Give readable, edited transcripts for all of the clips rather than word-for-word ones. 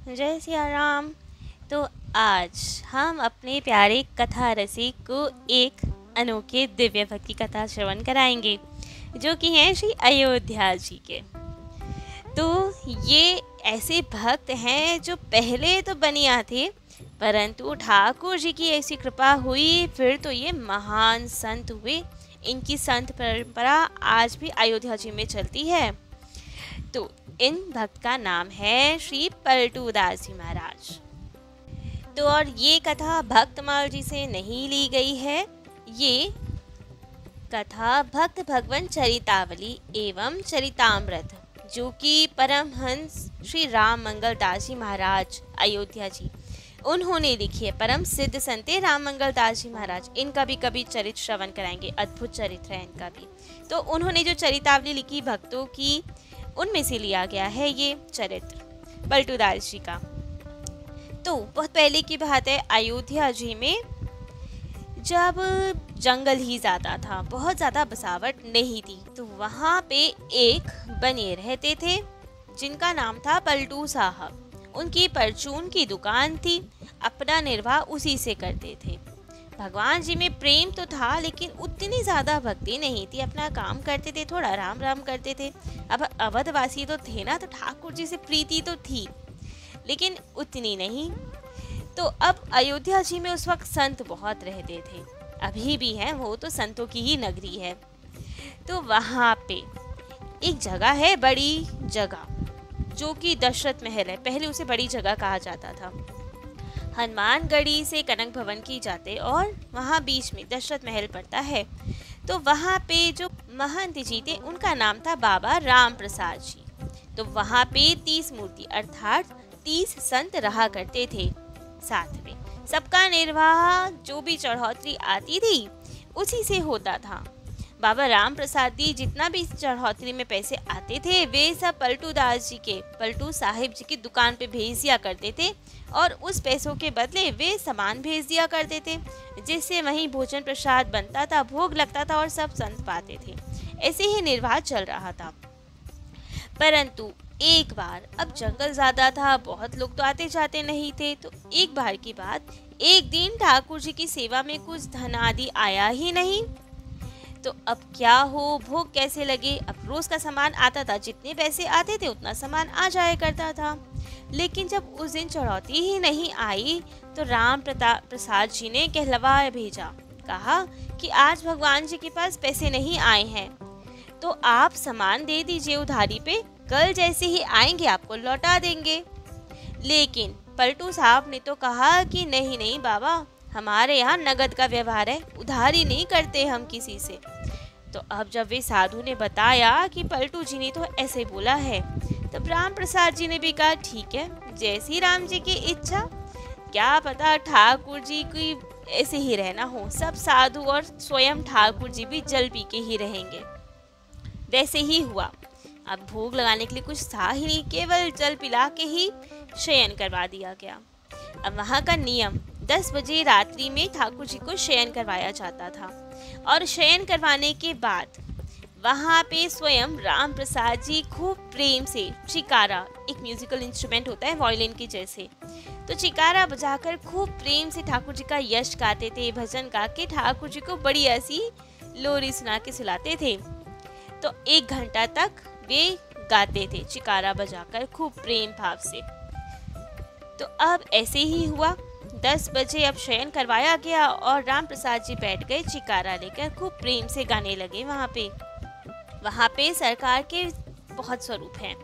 जय सिया राम। तो आज हम अपने प्यारे कथा रसिक को एक अनोखे दिव्य भक्ति कथा श्रवण कराएंगे, जो कि हैं श्री अयोध्या जी के। तो ये ऐसे भक्त हैं जो पहले तो बनिया थे, परंतु ठाकुर जी की ऐसी कृपा हुई, फिर तो ये महान संत हुए। इनकी संत परंपरा आज भी अयोध्या जी में चलती है। तो इन भक्त का नाम है श्री पलटूदास जी महाराज। तो और ये कथा भक्तमाल जी से नहीं ली गई है, ये कथा भक्त भगवान चरितावली एवं चरितामृत, जो कि परमहंस श्री राम मंगल दास जी महाराज अयोध्या जी उन्होंने लिखी है। परम सिद्ध संते राम मंगल दास जी महाराज, इनका भी कभी चरित्र श्रवण कराएंगे। अद्भुत चरित्र है इनका भी। तो उन्होंने जो चरितावली लिखी भक्तों की, उनमें से लिया गया है ये चरित्र पलटूदास जी का। तो बहुत पहले की बात है, अयोध्या जी में जब जंगल ही ज़्यादा था, बहुत ज़्यादा बसावट नहीं थी, तो वहाँ पे एक बनिए रहते थे जिनका नाम था पलटू साहब। उनकी परचून की दुकान थी, अपना निर्वाह उसी से करते थे। भगवान जी में प्रेम तो था, लेकिन उतनी ज़्यादा भक्ति नहीं थी। अपना काम करते थे, थोड़ा राम राम करते थे। अब अवधवासी तो थे ना, तो ठाकुर जी से प्रीति तो थी, लेकिन उतनी नहीं। तो अब अयोध्या जी में उस वक्त संत बहुत रहते थे, अभी भी हैं, वो तो संतों की ही नगरी है। तो वहाँ पे एक जगह है, बड़ी जगह, जो कि दशरथ महल है। पहले उसे बड़ी जगह कहा जाता था। हनुमानगढ़ी से कनक भवन की जाते और वहाँ बीच में दशरथ महल पड़ता है। तो वहाँ पे जो महंत जी थे, उनका नाम था बाबा राम प्रसाद जी। तो वहाँ पे 30 मूर्ति अर्थात 30 संत रहा करते थे साथ में। सबका निर्वाह जो भी चढ़ौतरी आती थी उसी से होता था। बाबा राम प्रसाद जी जितना भी चढ़ौतरी में पैसे आते थे, वे सब पलटूदास जी के, पलटू साहिब जी की दुकान पे भेज दिया करते थे, और उस पैसों के बदले वे सामान भेज दिया करते थे, जिससे वहीं भोजन प्रसाद बनता था, भोग लगता था और सब संत पाते थे। ऐसे ही निर्वाह चल रहा था। परंतु एक बार, अब जंगल ज़्यादा था, बहुत लोग तो आते जाते नहीं थे, तो एक बार की बात, एक दिन ठाकुर जी की सेवा में कुछ धन आदि आया ही नहीं। तो अब क्या हो, भोग कैसे लगे। अब रोज का सामान आता था, जितने पैसे आते थे उतना सामान आ जाया करता था। लेकिन जब उस दिन चढ़ौती ही नहीं आई, तो राम प्रसाद जी ने कहलवा भेजा, कहा कि आज भगवान जी के पास पैसे नहीं आए हैं, तो आप सामान दे दीजिए उधारी पे, कल जैसे ही आएंगे आपको लौटा देंगे। लेकिन पलटू साहब ने तो कहा कि नहीं नहीं बाबा, हमारे यहाँ नगद का व्यवहार है, उधारी नहीं करते हम किसी से। तो अब जब वे साधु ने बताया कि पलटू जी ने तो ऐसे बोला है, तब राम प्रसाद जी ने भी कहा ठीक है, जैसी राम जी की इच्छा। क्या पता ठाकुर जी की ऐसे ही रहना हो, सब साधु और स्वयं ठाकुर जी भी जल पी के ही रहेंगे। वैसे ही हुआ। अब भोग लगाने के लिए कुछ था ही नहीं, केवल जल पिला के ही शयन करवा दिया गया। अब वहाँ का नियम, 10 बजे रात्रि में ठाकुर जी को शयन करवाया जाता था, और शयन करवाने के बाद वहाँ पे स्वयं राम प्रसाद जी खूब प्रेम से चिकारा, एक म्यूजिकल इंस्ट्रूमेंट होता है वायलिन के जैसे, तो चिकारा बजाकर खूब प्रेम से ठाकुर जी का यश गाते थे। भजन गा के ठाकुर जी को बड़ी ऐसी लोरी सुना के सुलाते थे। तो 1 घंटा तक वे गाते थे चिकारा बजाकर खूब प्रेम भाव से। तो अब ऐसे ही हुआ, 10 बजे अब शयन करवाया गया और राम प्रसाद जी बैठ गए चिकारा लेकर, खूब प्रेम से गाने लगे। वहाँ पे सरकार के बहुत स्वरूप हैं।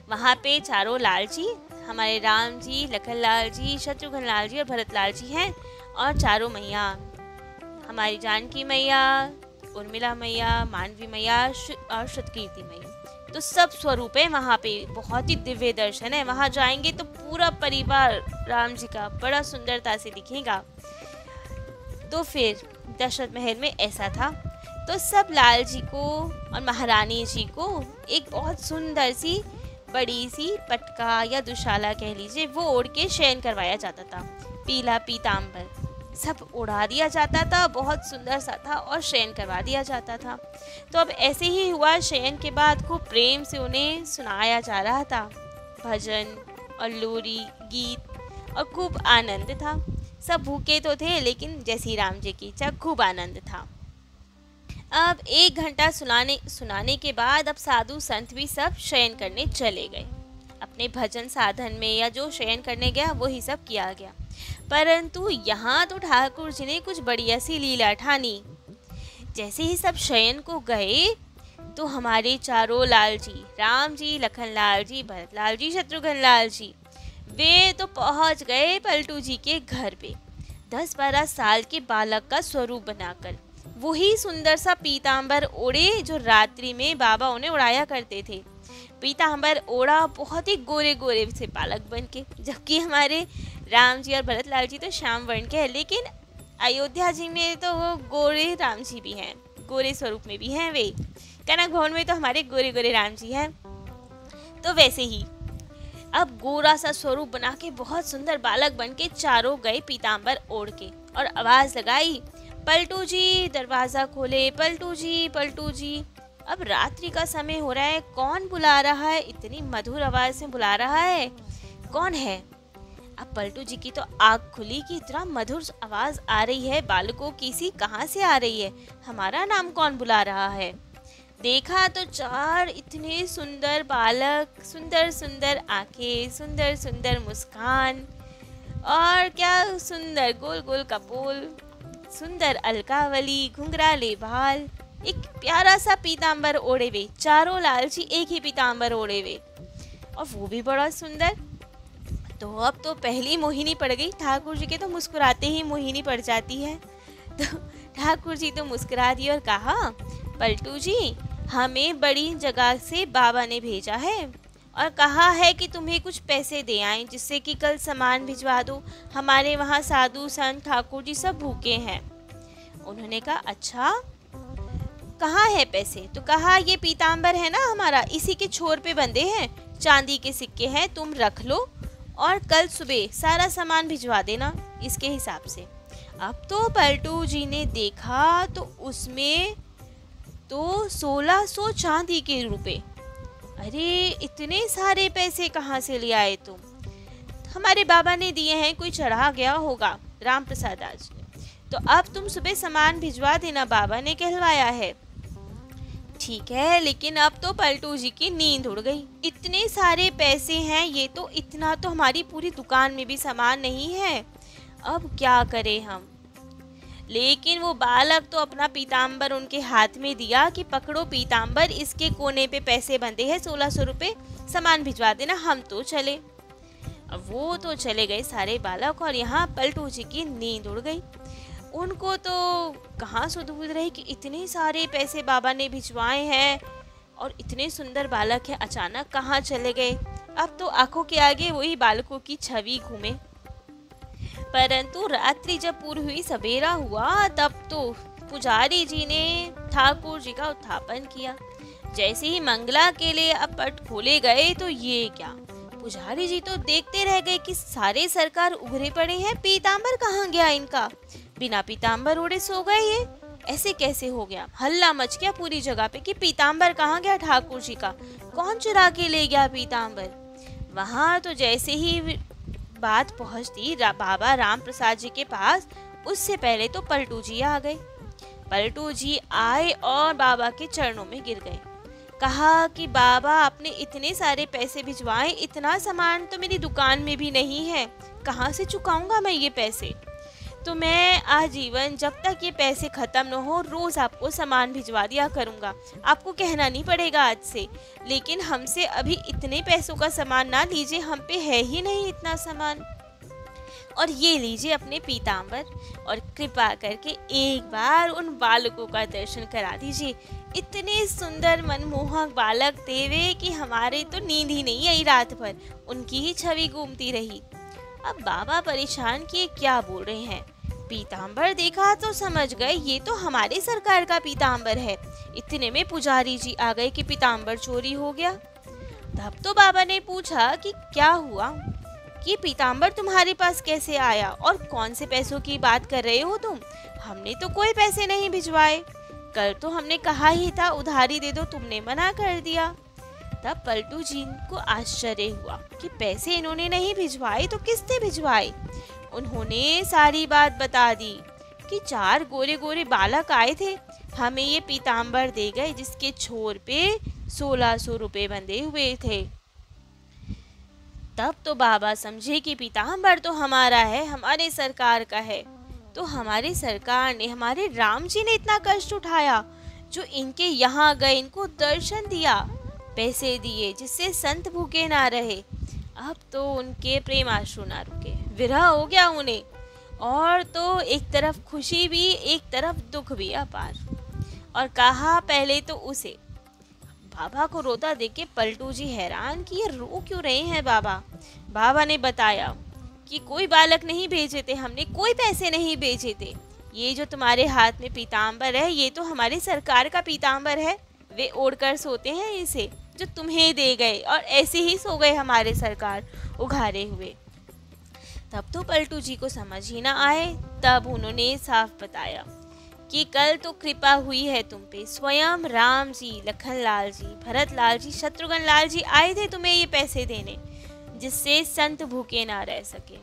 वहाँ पे चारों लाल जी, हमारे राम जी, लखन लाल जी, शत्रुघ्न लाल जी और भरत लाल जी हैं, और चारों मैया, हमारी जानकी मैया, उर्मिला मैया, मानवी मैया और श्रुतकीर्ति मैया, तो सब स्वरूप है वहाँ पे। बहुत ही दिव्य दर्शन है। वहाँ जाएंगे तो पूरा परिवार राम जी का बड़ा सुंदरता से दिखेगा। तो फिर दशरथ महल में ऐसा था, तो सब लाल जी को और महारानी जी को एक बहुत सुंदर सी बड़ी सी पटका या दुशाला कह लीजिए, वो ओढ़ के शयन करवाया जाता था। पीला पीताम्बर सब उड़ा दिया जाता था, बहुत सुंदर सा था, और शयन करवा दिया जाता था। तो अब ऐसे ही हुआ, शयन के बाद खूब प्रेम से उन्हें सुनाया जा रहा था भजन और लोरी गीत और खूब आनंद था। सब भूखे तो थे, लेकिन जय श्री राम जी की इच्छा, खूब आनंद था। अब 1 घंटा सुनाने के बाद अब साधु संत भी सब शयन करने चले गए। अपने भजन साधन में या जो शयन करने गया वही सब किया गया। परंतु यहाँ तो ठाकुर जी ने कुछ बढ़िया सी लीला ठानी। जैसे ही सब शयन को गए तो हमारे चारों लाल जी, राम जी, लखन लाल जी, भरत लाल जी, शत्रुघ्न लाल जी, वे तो पहुंच गए पलटू जी के घर पे 10-12 साल के बालक का स्वरूप बनाकर। वही सुंदर सा पीतांबर ओढ़े जो रात्रि में बाबा उन्हें उड़ाया करते थे। पीतांबर ओढ़ा बहुत ही गोरे गोरे से बालक बन के, जबकि हमारे राम जी और भरत लाल जी तो श्याम वर्ण के हैं, लेकिन अयोध्या जी में तो वो गोरे राम जी भी हैं, गोरे स्वरूप में भी हैं। वे कनक भवन में तो हमारे गोरे गोरे राम जी हैं। तो वैसे ही अब गोरा सा स्वरूप बना के बहुत सुंदर बालक बन के चारों गए पीतांबर ओढ़ के और आवाज लगाई, पलटू जी दरवाजा खोले, पलटू जी, पलटू जी। अब रात्रि का समय हो रहा है, कौन बुला रहा है? इतनी मधुर आवाज से बुला रहा है, कौन है? अब पलटू जी की तो आग खुली कि इतना मधुर आवाज आ रही है बालकों की सी, कहाँ से आ रही है? हमारा नाम कौन बुला रहा है? देखा तो 4 इतने सुंदर बालक, सुंदर सुंदर आंखें, सुंदर सुंदर मुस्कान और क्या सुंदर गोल गोल कपोल, सुंदर अलकावली, घुंघराले बाल, एक प्यारा सा पीतांबर ओढ़े हुए, चारों लालची एक ही पीतांबर ओढ़े हुए, और वो भी बड़ा सुंदर। तो अब तो पहली मोहिनी पड़ गई। ठाकुर जी के तो मुस्कुराते ही मोहिनी पड़ जाती है। तो ठाकुर जी तो मुस्कुरा दिए और कहा, पलटू जी, हमें बड़ी जगह से बाबा ने भेजा है और कहा है कि तुम्हें कुछ पैसे दे आएं, जिससे कि कल सामान भिजवा दो। हमारे वहाँ साधु संत ठाकुर जी सब भूखे हैं। उन्होंने कहा, अच्छा कहाँ है पैसे? तो कहा, ये पीतांबर है ना हमारा, इसी के छोर पे बंधे हैं, चांदी के सिक्के हैं, तुम रख लो और कल सुबह सारा सामान भिजवा देना इसके हिसाब से। अब तो पलटू जी ने देखा तो उसमें तो 1600 चांदी के रुपए। अरे इतने सारे पैसे कहाँ से ले आए तुम? हमारे बाबा ने दिए हैं, कोई चढ़ा गया होगा, राम प्रसाद आज ने। तो अब तुम सुबह सामान भिजवा देना, बाबा ने कहलवाया है। ठीक है, लेकिन अब तो पलटू जी की नींद उड़ गई। इतने सारे पैसे हैं, ये तो इतना तो हमारी पूरी दुकान में भी सामान नहीं है, अब क्या करें हम? लेकिन वो बालक तो अपना पीतांबर उनके हाथ में दिया कि पकड़ो पीतांबर, इसके कोने पे पैसे बंधे हैं 1600 रुपये, सामान भिजवा देना, हम तो चले। अब वो तो चले गए सारे बालक और यहाँ पलटू जी की नींद उड़ गई। उनको तो कहाँ सुध रही कि इतने सारे पैसे बाबा ने भिजवाए हैं और इतने सुंदर बालक हैं, अचानक कहाँ चले गए। अब तो आंखों के आगे वही बालकों की छवि घूमे। परंतु रात्रि जब पूरी हुई, सवेरा हुआ, तब तो पुजारी जी ने ठाकुर जी का उत्थापन किया। जैसे ही मंगला के लिए अब पट खोले गए तो ये क्या, पुजारी जी तो देखते रह गए कि सारे सरकार उभरे पड़े हैं, पीतांबर कहाँ गया इनका? बिना पीतांबर ओढ़े सो गए ये, ऐसे कैसे हो गया? हल्ला मच गया पूरी जगह पे कि पीतांबर कहाँ गया ठाकुर जी का, कौन चुरा के ले गया पीतांबर? वहां तो जैसे ही बात पहुंचती बाबा राम प्रसाद जी के पास, उससे पहले तो पलटू जी आ गए। पलटू जी आए और बाबा के चरणों में गिर गए। कहा कि बाबा, आपने इतने सारे पैसे भिजवाए, इतना सामान तो मेरी दुकान में भी नहीं है, कहाँ से चुकाऊंगा मैं ये पैसे? तो मैं आजीवन जब तक ये पैसे ख़त्म न हो रोज़ आपको सामान भिजवा दिया करूँगा, आपको कहना नहीं पड़ेगा आज से। लेकिन हमसे अभी इतने पैसों का सामान ना लीजिए, हम पे है ही नहीं इतना सामान, और ये लीजिए अपने पीतांबर, और कृपा करके एक बार उन बालकों का दर्शन करा दीजिए। इतने सुंदर मनमोहक बालक थे वे कि हमारे तो नींद ही नहीं आई रात भर, उनकी ही छवि घूमती रही। अब बाबा परेशान किए, क्या बोल रहे हैं? पीतांबर देखा तो समझ गए ये तो हमारे सरकार का पीतांबर है। इतने में पुजारी जी आ गए कि पीतांबर चोरी हो गया। तब तो बाबा ने पूछा कि क्या हुआ, कि पीतांबर तुम्हारे पास कैसे आया और कौन से पैसों की बात कर रहे हो तुम? हमने तो कोई पैसे नहीं भिजवाए, कल तो हमने कहा ही था उधारी दे दो, तुमने मना कर दिया। तब पलटू जी को आश्चर्य हुआ कि पैसे इन्होंने नहीं भिजवाए तो किसने भिजवाए। उन्होंने सारी बात बता दी कि 4 गोरे गोरे बालक आए थे, हमें ये पीताम्बर दे गए जिसके छोर पे 1600 रुपए बंधे हुए थे। तब तो बाबा समझे कि पीताम्बर तो हमारा है, हमारे सरकार का है। तो हमारे सरकार ने, हमारे राम जी ने इतना कष्ट उठाया, जो इनके यहाँ गए, इनको दर्शन दिया, पैसे दिए जिससे संत भूखे ना रहे। अब तो उनके प्रेम आंसू ना रुके, विरह हो गया उन्हें, और तो एक तरफ खुशी भी, एक तरफ दुख भी अपार। और कहा पहले तो उसे। बाबा को रोता देख के पलटू जी हैरान कि ये रो क्यों रहे हैं बाबा। बाबा ने बताया कि कोई बालक नहीं भेजे थे हमने, कोई पैसे नहीं भेजे थे। ये जो तुम्हारे हाथ में पीताम्बर है, ये तो हमारी सरकार का पीताम्बर है। वे ओढ़कर सोते हैं इसे, जो तुम्हें दे गए, और ऐसे ही सो गए हमारे सरकार उघारे हुए। तब तो पलटू जी को समझ ही ना आए। तब उन्होंने साफ बताया कि कल तो कृपा हुई है तुम पे, स्वयं राम जी, लखन लाल जी, भरत लाल जी, शत्रुघ्न लाल जी आए थे तुम्हें ये पैसे देने, जिससे संत भूखे ना रह सके।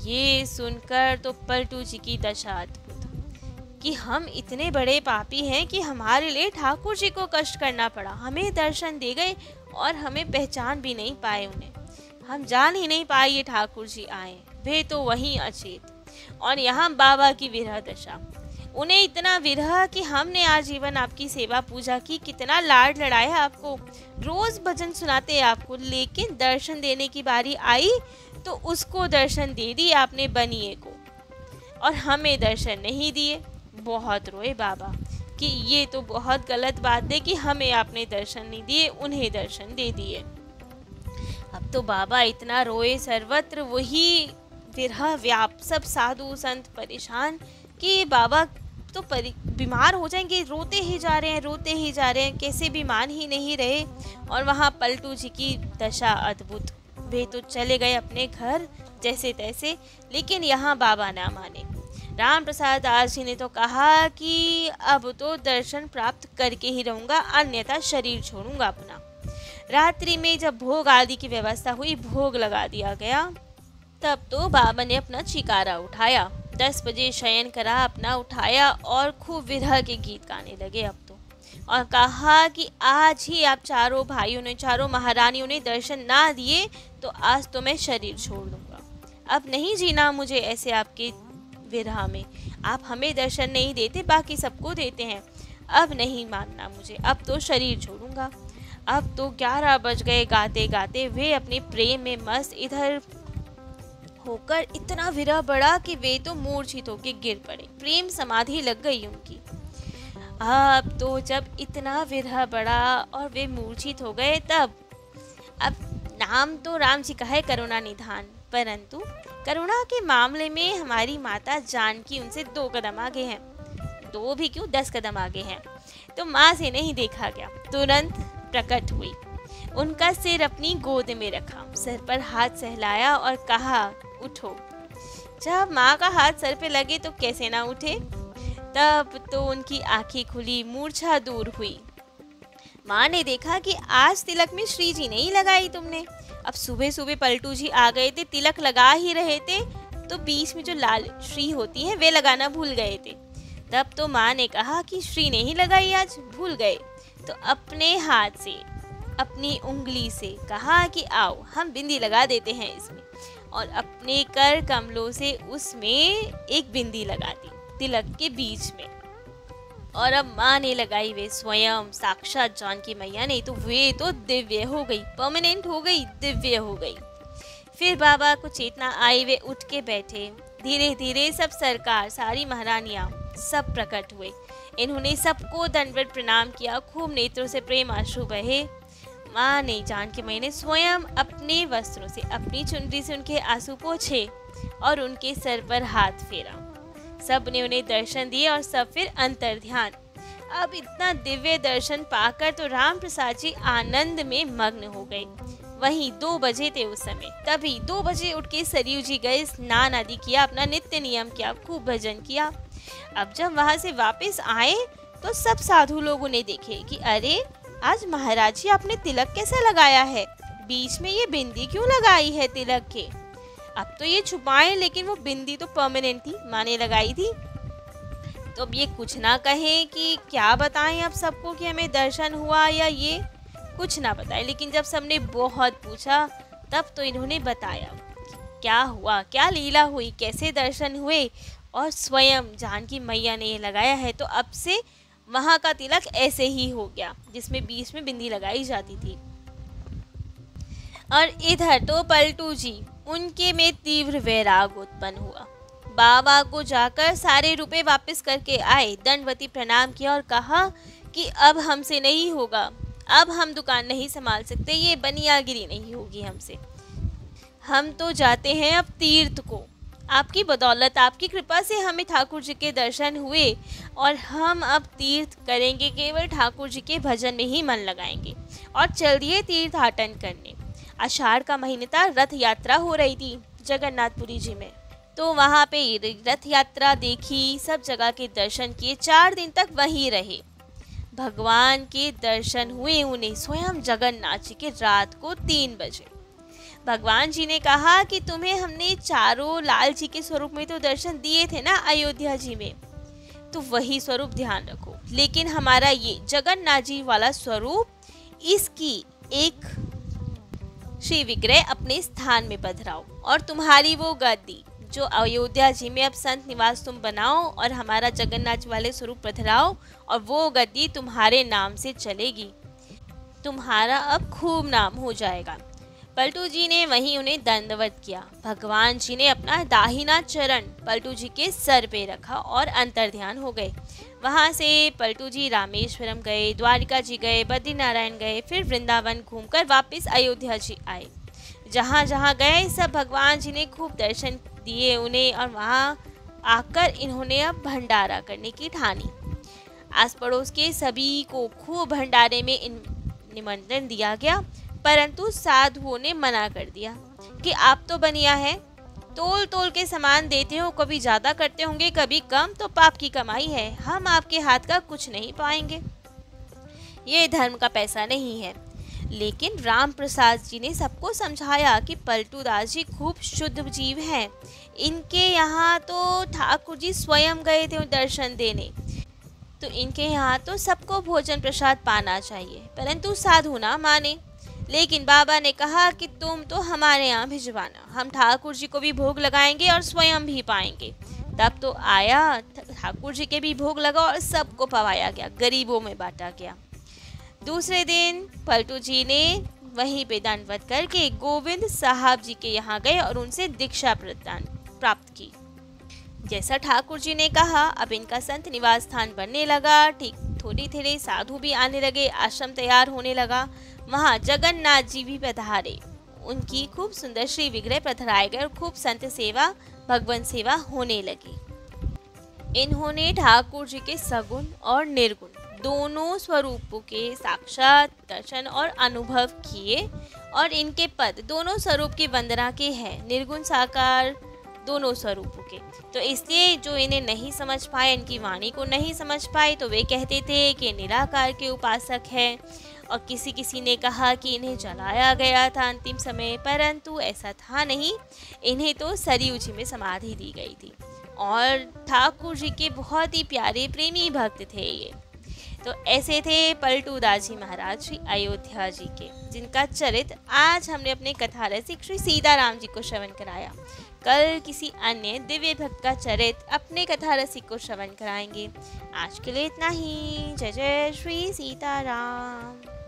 ये सुनकर तो पलटू जी की दशा अद्भुत कि हम इतने बड़े पापी हैं कि हमारे लिए ठाकुर जी को कष्ट करना पड़ा। हमें दर्शन दे गए और हमें पहचान भी नहीं पाए उन्हें, हम जान ही नहीं पाए ये ठाकुर जी आए, वे तो वहीं अचेत। और यहाँ बाबा की विरह दशा, उन्हें इतना विरह कि हमने आजीवन आपकी सेवा पूजा की, कितना लाड लड़ाया आपको, रोज भजन सुनाते आपको, लेकिन दर्शन देने की बारी आई तो उसको दर्शन दे दिए आपने बनिए को, और हमें दर्शन नहीं दिए। बहुत रोए बाबा कि ये तो बहुत गलत बात है कि हमें आपने दर्शन नहीं दिए, उन्हें दर्शन दे दिए। अब तो बाबा इतना रोए, सर्वत्र वही विरह व्याप, सब साधु संत परेशान कि ये बाबा तो बीमार हो जाएंगे, रोते ही जा रहे हैं, रोते ही जा रहे हैं, कैसे भी मान ही नहीं रहे। और वहाँ पलटू जी की दशा अद्भुत, वे तो चले गए अपने घर जैसे तैसे, लेकिन यहाँ बाबा ना माने। राम प्रसाद दास जी ने तो कहा कि अब तो दर्शन प्राप्त करके ही रहूँगा, अन्यथा शरीर छोड़ूंगा अपना। रात्रि में जब भोग आदि की व्यवस्था हुई, भोग लगा दिया गया, तब तो बाबा ने अपना चिकारा उठाया, 10 बजे शयन करा, अपना उठाया और खूब विरह के गीत गाने लगे अब तो, और कहा कि आज ही आप चारों भाइयों ने, चारों महारानियों ने दर्शन ना दिए तो आज तो मैं शरीर छोड़ दूंगा। अब नहीं जीना मुझे ऐसे आपके विरह में। आप हमें दर्शन नहीं देते, बाकी सबको देते हैं, अब नहीं मानना मुझे, अब तो शरीर छोड़ूंगा। अब तो 11 बज गए गाते गाते, वे अपने प्रेम में मस्त इधर होकर इतना विरह बढ़ा कि वे तो मूर्छित होकर गिर पड़े, प्रेम समाधि लग गई उनकी। अब तो जब इतना विरह बढ़ा और वे मूर्छित हो गए, तब अब नाम तो राम जी का है करुणा निधान, परंतु करुणा के मामले में हमारी माता जानकी उनसे 2 कदम आगे हैं, 2 भी क्यों 10 कदम आगे हैं। तो माँ से नहीं देखा गया, तुरंत प्रकट हुई, उनका सिर अपनी गोद में रखा, सर पर हाथ सहलाया और कहा उठो। जब माँ का हाथ सर पे लगे तो कैसे ना उठे। तब तो उनकी आंखें खुली, मूर्छा दूर हुई। माँ ने देखा कि आज तिलक में श्री जी नहीं लगाई तुमने। अब सुबह सुबह पलटू जी आ गए थे, तिलक लगा ही रहे थे, तो बीच में जो लाल श्री होती है वे लगाना भूल गए थे। तब तो माँ ने कहा कि श्री नहीं लगाई आज, भूल गए। तो अपने हाथ से, अपनी उंगली से कहा कि आओ हम बिंदी लगा देते हैं इसमें, और अपने कर कमलों से उसमें एक बिंदी लगा दी तिलक के बीच में। और अब माँ ने लगाई, वे स्वयं साक्षात जानकी मैया ने, तो वे तो दिव्य हो गई, परमानेंट हो गई, दिव्य हो गई। फिर बाबा को चेतना आई, वे उठ के बैठे। धीरे धीरे सब सरकार, सारी महारानियाँ सब प्रकट हुए। इन्होंने सबको दंडवत प्रणाम किया, खूब नेत्रों से प्रेम आंसू बहे। माँ ने, जानकी मैया ने स्वयं अपने वस्त्रों से, अपनी चुनरी से उनके आंसू पोंछे और उनके सर पर हाथ फेरा। सब ने उन्हें दर्शन दिए और सब फिर अंतर ध्यान। अब इतना दिव्य दर्शन पाकर तो राम प्रसाद जी आनंद में मग्न हो गए। वहीं 2 बजे थे उस समय, तभी 2 बजे उठ के सरयू जी गए, स्नान आदि किया, अपना नित्य नियम किया, खूब भजन किया। अब जब वहां से वापस आए तो सब साधु लोग उन्हें देखे कि अरे आज महाराज जी आपने तिलक कैसे लगाया है? बीच में ये बिंदी क्यों लगाई है तिलक के? अब तो ये छुपाए, लेकिन वो बिंदी तो परमानेंट थी, माँ ने लगाई थी। तो अब ये कुछ ना कहें कि क्या बताएं अब सबको कि हमें दर्शन हुआ, या ये कुछ ना बताए। लेकिन जब सबने बहुत पूछा तब तो इन्होंने बताया क्या हुआ, क्या लीला हुई, कैसे दर्शन हुए, और स्वयं जानकी मैया ने ये लगाया है। तो अब से वहाँ का तिलक ऐसे ही हो गया, जिसमें बीच में बिंदी लगाई जाती थी। और इधर तो पलटू जी, उनके में तीव्र वैराग उत्पन्न हुआ। बाबा को जाकर सारे रुपए वापस करके आए, दंडवती प्रणाम किया और कहा कि अब हमसे नहीं होगा, अब हम दुकान नहीं संभाल सकते, ये बनियागिरी नहीं होगी हमसे। हम तो जाते हैं अब तीर्थ को। आपकी बदौलत, आपकी कृपा से हमें ठाकुर जी के दर्शन हुए और हम अब तीर्थ करेंगे, केवल ठाकुर जी के भजन में ही मन लगाएंगे और चल दिए तीर्थाटन करने। आषाढ़ का महीने था, रथ यात्रा हो रही थी जगन्नाथपुरी जी में। तो वहाँ पे रथ यात्रा देखी, सब जगह के दर्शन किए, 4 दिन तक वहीं रहे। भगवान के दर्शन हुए उन्हें स्वयं जगन्नाथ जी के रात को 3 बजे। भगवान जी ने कहा कि तुम्हें हमने चारों लाल जी के स्वरूप में तो दर्शन दिए थे ना अयोध्या जी में, तो वही स्वरूप ध्यान रखो, लेकिन हमारा ये जगन्नाथ जी वाला स्वरूप, इसकी एक श्री विग्रह अपने स्थान में पधराओ और तुम्हारी वो गद्दी जो अयोध्या जी में अब संत निवास तुम बनाओ और हमारा जगन्नाथ जी वाले स्वरूप पधराओ, और वो गद्दी तुम्हारे नाम से चलेगी, तुम्हारा अब खूब नाम हो जाएगा। पलटू जी ने वहीं उन्हें दंडवत किया। भगवान जी ने अपना दाहिना चरण पलटू जी के सर पे रखा और अंतर्ध्यान हो गए। वहाँ से पलटू जी रामेश्वरम गए, द्वारिका जी गए, बद्रीनारायण गए, फिर वृंदावन घूमकर वापस अयोध्या जी आए। जहाँ जहाँ गए सब भगवान जी ने खूब दर्शन दिए उन्हें, और वहाँ आकर इन्होंने अब भंडारा करने की ठानी। आस पड़ोस के सभी को खूब भंडारे में निमंत्रण दिया गया, परंतु साधुओं ने मना कर दिया कि आप तो बनिया है, तोल तोल के सामान देते हो, कभी ज़्यादा करते होंगे कभी कम, तो पाप की कमाई है, हम आपके हाथ का कुछ नहीं पाएंगे, ये धर्म का पैसा नहीं है। लेकिन राम प्रसाद जी ने सबको समझाया कि पलटू दास जी खूब शुद्ध जीव हैं, इनके यहाँ तो ठाकुर जी स्वयं गए थे दर्शन देने, तो इनके यहाँ तो सबको भोजन प्रसाद पाना चाहिए, परंतु साधु ना माने। लेकिन बाबा ने कहा कि तुम तो हमारे यहाँ भिजवाना, हम ठाकुर जी को भी भोग लगाएंगे और स्वयं भी पाएंगे। तब तो आया, ठाकुर जी के भी भोग लगा और सबको पवाया गया, गरीबों में बांटा गया। दूसरे दिन पलटू जी ने वहीं पे दंडवत करके गोविंद साहब जी के यहाँ गए और उनसे दीक्षा प्रदान प्राप्त की। जैसा ठाकुर जी ने कहा, अब इनका संत निवास स्थान बनने लगा। ठीक थोड़ी थोड़ी साधु भी आने लगे, आश्रम तैयार होने लगा। वहाँ जगन्नाथ जी भी पधारे, उनकी खूब सुंदर श्री विग्रह पधराए गए और खूब संत सेवा, भगवान सेवा होने लगी। इन्होंने ठाकुर जी के सगुण और निर्गुण दोनों स्वरूपों के साक्षात दर्शन और अनुभव किए, और इनके पद दोनों स्वरूप की वंदना के हैं, निर्गुण साकार दोनों स्वरूपों के। तो इसलिए जो इन्हें नहीं समझ पाए, इनकी वाणी को नहीं समझ पाए, तो वे कहते थे कि निराकार के उपासक हैं। और किसी किसी ने कहा कि इन्हें जलाया गया था अंतिम समय, परंतु ऐसा था नहीं, इन्हें तो सरयू जी में समाधि दी गई थी, और ठाकुर जी के बहुत ही प्यारे प्रेमी भक्त थे ये। तो ऐसे थे पलटू दास जी महाराज श्री अयोध्या जी के, जिनका चरित्र आज हमने अपने कथा रसिक श्री सीताराम जी को श्रवण कराया। कल किसी अन्य दिव्य भक्त का चरित्र अपने कथा रसिक को श्रवण कराएंगे। आज के लिए इतना ही। जय जय श्री सीताराम।